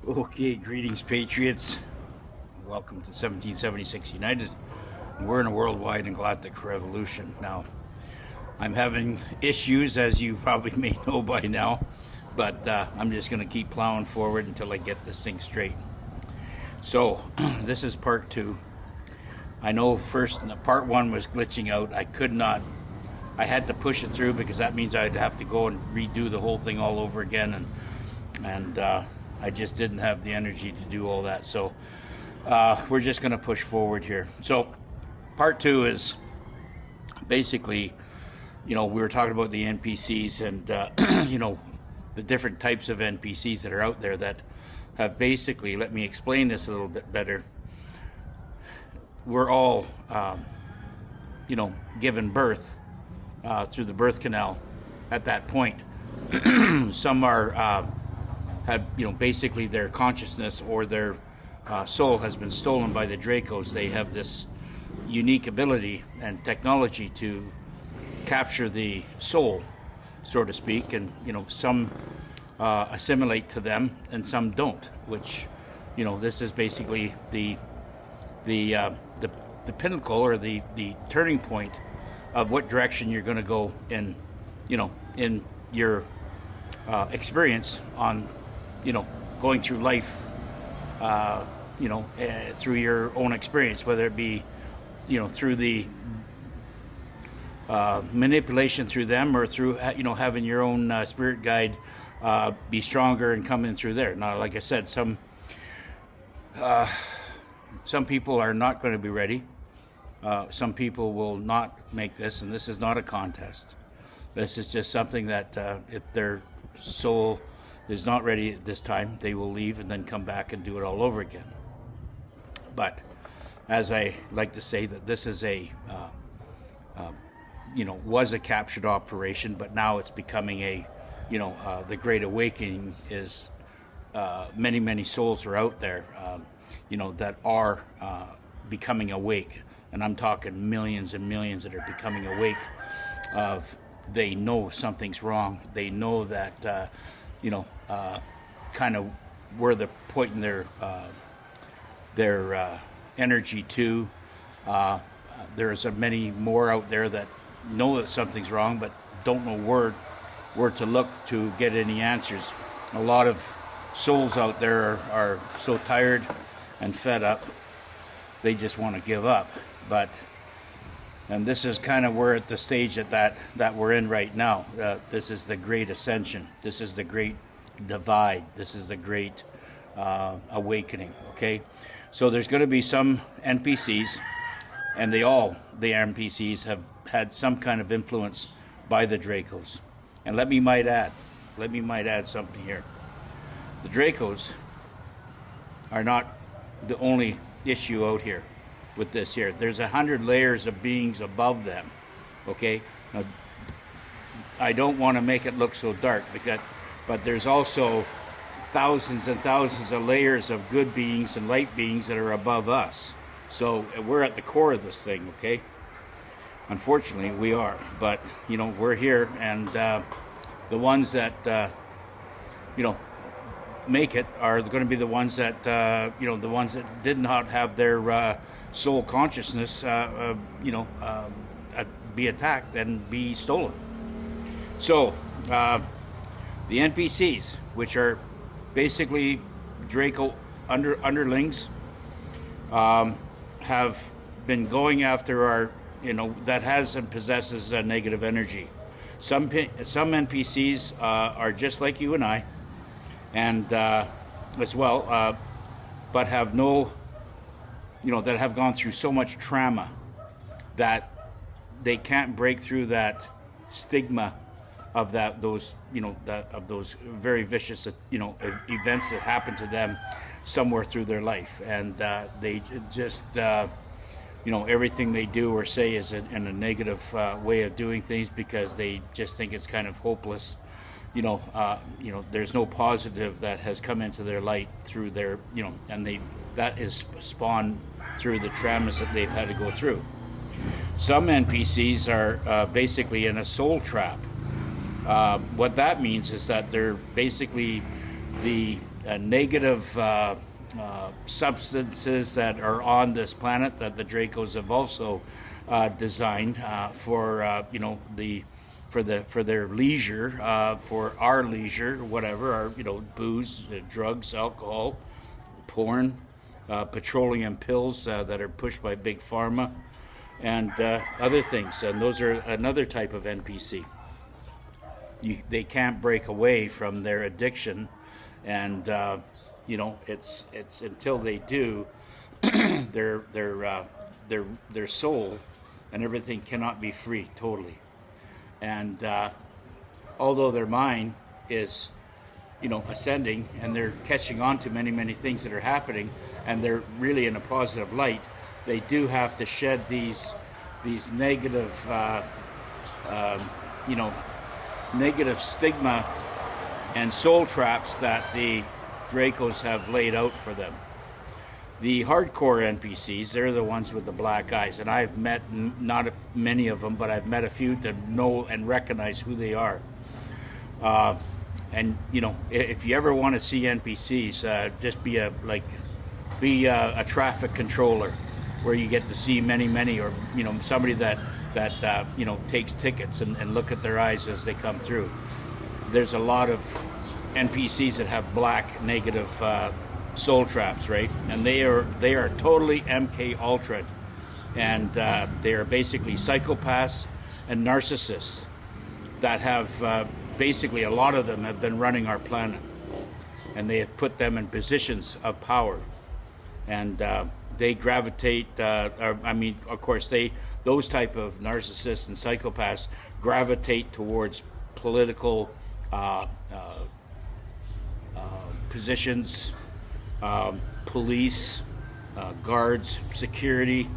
Okay, greetings, Patriots. Welcome to 1776 United. We're in a worldwide and galactic revolution. Now, I'm having issues, as you probably may know by now, but I'm just going to keep plowing forward until I get this thing straight. So, this is part two. I know part one was glitching out. I had to push it through because that means I'd have to go and redo the whole thing all over again, and I just didn't have the energy to do all that. So we're just going to push forward here. So part two is basically, we were talking about the NPCs and, the different types of NPCs that are out there that have basically, let me explain this a little bit better. We're all, given birth through the birth canal at that point. Some are have basically their consciousness or their soul has been stolen by the Dracos. They have this unique ability and technology to capture the soul, so to speak, and some assimilate to them and some don't. Which this is basically the pinnacle or the turning point of what direction you're going to go in in your experience on going through life, through your own experience, whether it be, through the manipulation through them or through, having your own spirit guide be stronger and come in through there. Now, like I said, some people are not going to be ready. Some people will not make this, and this is not a contest. This is just something that if their soul is not ready at this time, they will leave and then come back and do it all over again. But as I like to say, that this is was a captured operation, but now it's becoming the Great Awakening is many souls are out there, that are becoming awake. And I'm talking millions and millions that are becoming awake they know something's wrong. They know that, kind of where they're pointing their energy to. There's many more out there that know that something's wrong, but don't know where to look to get any answers. A lot of souls out there are so tired and fed up, they just want to give up. And this is kind of we're at the stage that we're in right now. This is the great ascension. This is the great divide. This is the great awakening. Okay, so there's going to be some NPCs, and the NPCs have had some kind of influence by the Dracos. And let me might add something here. The Dracos are not the only issue out here with this here. There's 100 layers of beings above them. Okay, now, I don't want to make it look so dark, but there's also thousands and thousands of layers of good beings and light beings that are above us. So we're at the core of this thing. Okay, unfortunately we are, but we're here, and the ones that make it are going to be the ones that the ones that did not have their soul consciousness be attacked and be stolen. So the NPCs, which are basically Draco underlings, have been going after our that has and possesses a negative energy. Some NPCs are just like you and I, and as well, but have no, that have gone through so much trauma that they can't break through that stigma of those very vicious events that happen to them somewhere through their life, and they just everything they do or say is in a negative way of doing things, because they just think it's kind of hopeless. There's no positive that has come into their light through their, and that is spawned through the traumas that they've had to go through. Some NPCs are basically in a soul trap. What that means is that they're basically the negative substances that are on this planet that the Dracos have also designed for for their leisure, for our leisure, whatever, our booze, drugs, alcohol, porn, petroleum pills that are pushed by big pharma, and other things. And those are another type of NPC. They can't break away from their addiction, and it's until they do, their soul and everything cannot be free totally. And although their mind is ascending, and they're catching on to many things that are happening, and they're really in a positive light, they do have to shed these negative negative stigma and soul traps that the Dracos have laid out for them. The hardcore NPCs, they're the ones with the black eyes, and I've met not many of them, but I've met a few to know and recognize who they are. And if you ever want to see NPCs, just be a traffic controller, where you get to see many, or somebody that takes tickets and look at their eyes as they come through. There's a lot of NPCs that have black negative soul traps, right? And they are totally MK Ultra, and they are basically psychopaths and narcissists that have basically, a lot of them have been running our planet, and they have put them in positions of power, and they gravitate. Of course, those type of narcissists and psychopaths gravitate towards political positions, police, guards, security,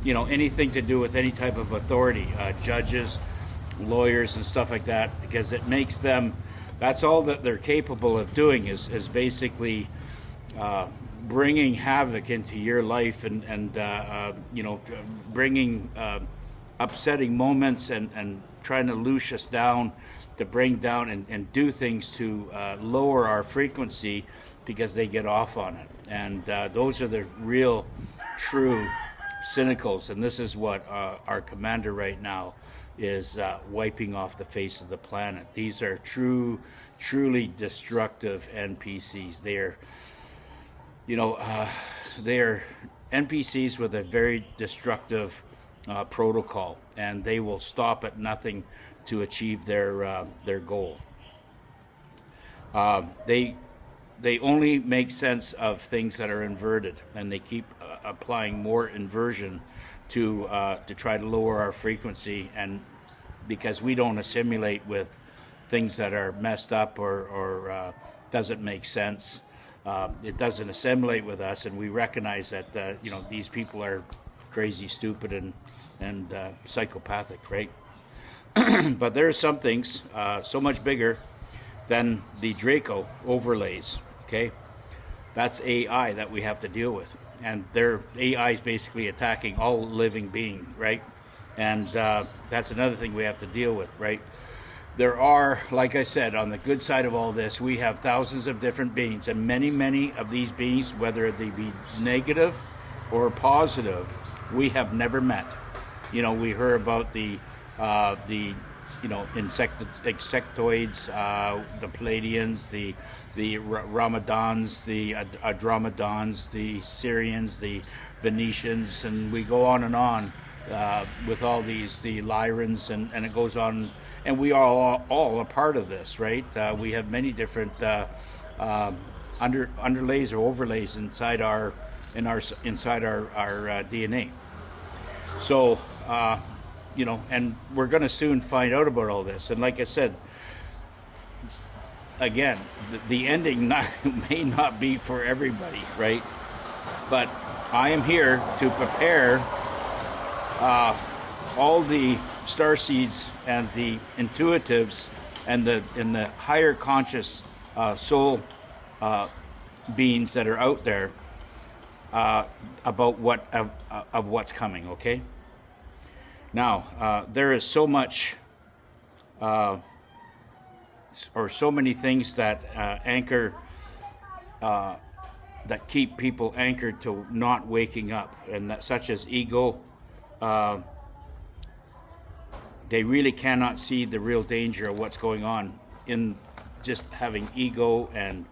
anything to do with any type of authority, judges, lawyers, and stuff like that, because it makes them. That's all that they're capable of doing is basically bringing havoc into your life, and bringing upsetting moments, and trying to loose us down, to bring down and do things to lower our frequency, because they get off on it. And those are the real, true cynicals. And this is what our commander right now is wiping off the face of the planet. These are truly destructive NPCs. They're NPCs with a very destructive protocol, and they will stop at nothing to achieve their goal. They only make sense of things that are inverted, and they keep applying more inversion to try to lower our frequency, and because we don't assimilate with things that are messed up or doesn't make sense. It doesn't assimilate with us, and we recognize that these people are crazy, stupid, and psychopathic, right? But there are some things so much bigger than the Draco overlays. Okay, that's AI that we have to deal with, and their AI is basically attacking all living being, right? And that's another thing we have to deal with, right? There are, like I said, on the good side of all this, we have thousands of different beings, and many of these beings, whether they be negative or positive, we have never met. We heard about the insectoids, the Palladians, the Ramadans, the Andromedans, the Syrians, the Venetians, and we go on and on with all these, the Lyrans, and it goes on, and we are all a part of this, right? We have many different underlays or overlays inside our DNA. So and we're going to soon find out about all this. And like I said, again, the ending may not be for everybody, right? But I am here to prepare all the starseeds and the intuitives and the higher conscious soul beings that are out there about what's coming. Okay. Now, there is so much, or so many things that anchor that keep people anchored to not waking up, and that, such as ego. They really cannot see the real danger of what's going on in just having ego and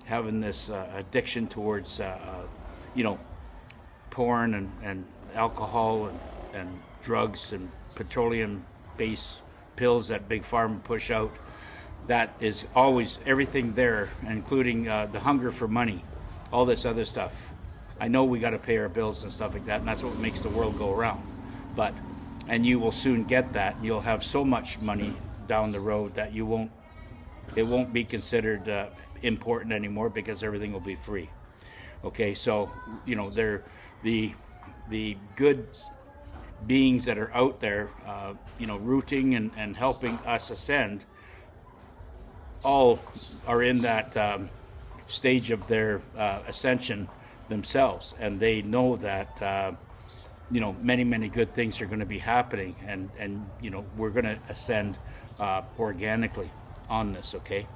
having this addiction towards porn and alcohol and drugs and petroleum-based pills that Big Pharma push out. That is always everything there, including the hunger for money, all this other stuff. I know we got to pay our bills and stuff like that, and that's what makes the world go around. And you will soon get that. You'll have so much money down the road that it won't be considered important anymore, because everything will be free. Okay, so they're the good beings that are out there, rooting and helping us ascend. All are in that stage of their ascension themselves, and they know that many good things are going to be happening, and we're going to ascend organically on this. Okay,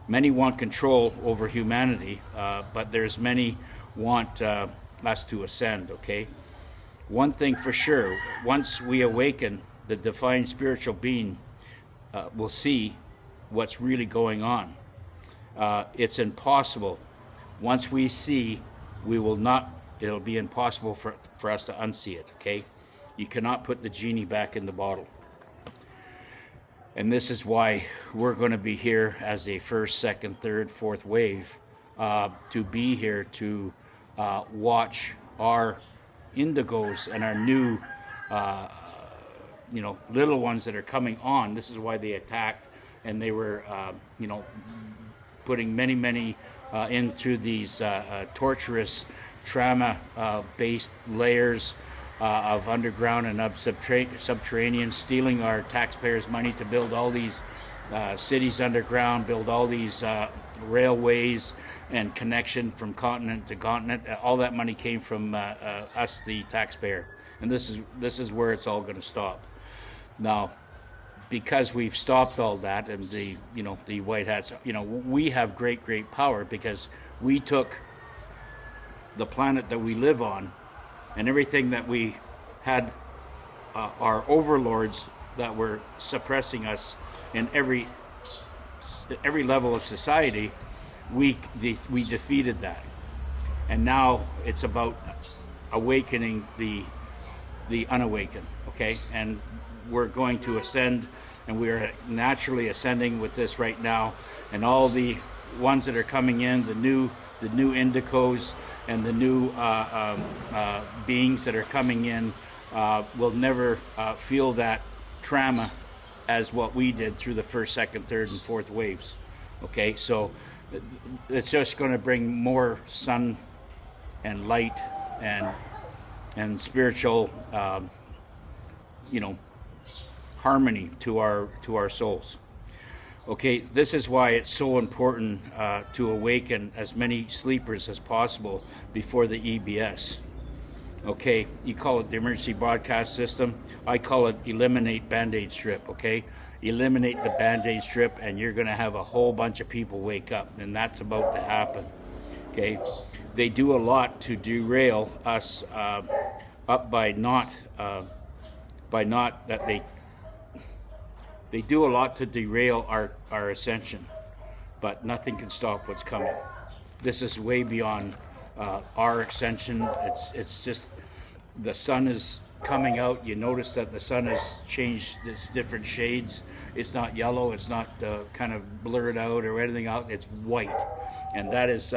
many want control over humanity, but there's many want us to ascend. Okay, one thing for sure, once we awaken, the divine spiritual being will see what's really going on. It's impossible. Once we see, it'll be impossible for us to unsee it. Okay, you cannot put the genie back in the bottle. And this is why we're going to be here as a first, second, third, fourth wave, to be here to watch our indigos and our new little ones that are coming on. This is why they attacked, and they were putting many into these torturous trauma based layers of underground and subterranean, stealing our taxpayers' money to build all these cities underground, build all these railways and connection from continent to continent. All that money came from us, the taxpayer, and this is where it's all going to stop. Now, because we've stopped all that, and the white hats, we have great power, because we took the planet that we live on and everything that we had, our overlords that were suppressing us in every level of society, we defeated that. And now it's about awakening the unawakened. Okay, and we're going to ascend, and we are naturally ascending with this right now. And all the ones that are coming in, the new indicos and the new beings that are coming in, will never feel that trauma as what we did through the first, second, third, and fourth waves. Okay, so it's just going to bring more sun and light and spiritual harmony to our souls. Okay, this is why it's so important to awaken as many sleepers as possible before the EBS. Okay, you call it the emergency broadcast system. I call it eliminate Band-Aid strip. Okay, eliminate the Band-Aid strip, and you're going to have a whole bunch of people wake up, and that's about to happen. Okay, they do a lot to derail us up by not that they do a lot to derail our ascension, but nothing can stop what's coming. This is way beyond our ascension. It's just the sun is coming out. You notice that the sun has changed its different shades. It's not yellow. It's not kind of blurred out or anything out. It's white. And that is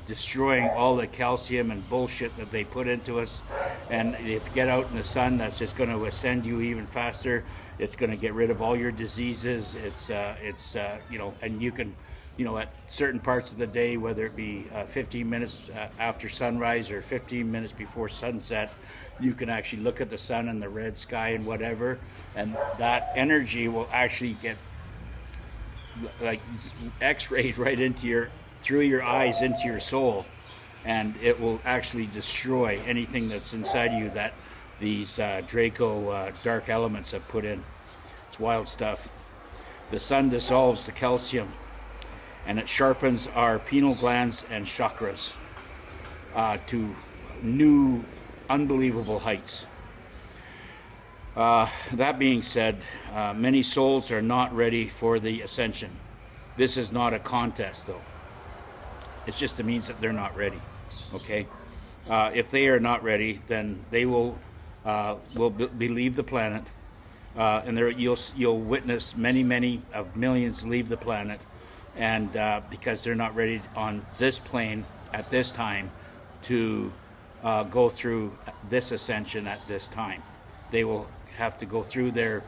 destroying all the calcium and bullshit that they put into us. And if you get out in the sun, that's just going to ascend you even faster. It's going to get rid of all your diseases. It's and you can, at certain parts of the day, whether it be 15 minutes after sunrise or 15 minutes before sunset, you can actually look at the sun and the red sky and whatever, and that energy will actually get like X-rayed right through your eyes into your soul, and it will actually destroy anything that's inside you that these Draco dark elements have put in. It's wild stuff. The sun dissolves the calcium and it sharpens our pineal glands and chakras to new, unbelievable heights. That being said, many souls are not ready for the ascension. This is not a contest, though. It just means that they're not ready. Okay, if they are not ready, then they will leave the planet, and you'll witness many of millions leave the planet, and because they're not ready on this plane at this time to go through this ascension at this time. They will have to go through their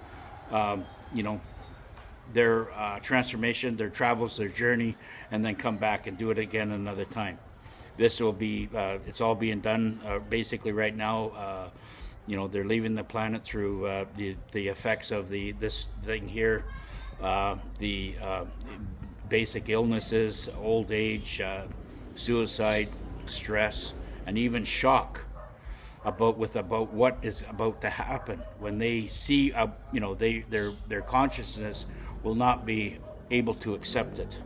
their transformation, their travels, their journey, and then come back and do it again another time. This will be it's all being done basically right now. They're leaving the planet through the effects of this thing here, the basic illnesses, old age, suicide, stress, and even shock about what is about to happen when they see their consciousness will not be able to accept it.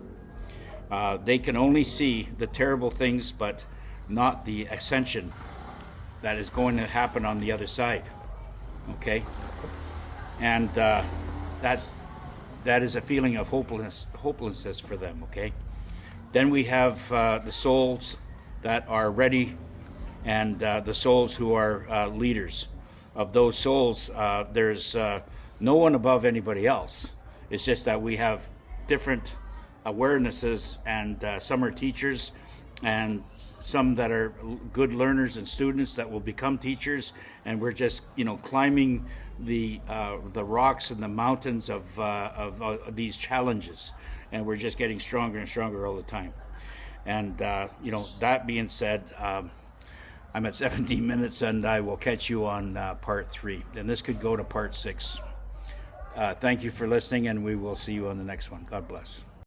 They can only see the terrible things, but not the ascension that is going to happen on the other side. Okay, and that is a feeling of hopelessness for them. Okay, then we have the souls that are ready, and the souls who are leaders. Of those souls, there's no one above anybody else. It's just that we have different awarenesses, and some are teachers, and some that are good learners and students that will become teachers, and we're just climbing the rocks and the mountains of these challenges, and we're just getting stronger and stronger all the time. And that being said, I'm at 17 minutes, and I will catch you on part 3, and this could go to part 6. Thank you for listening, and we will see you on the next one. God bless.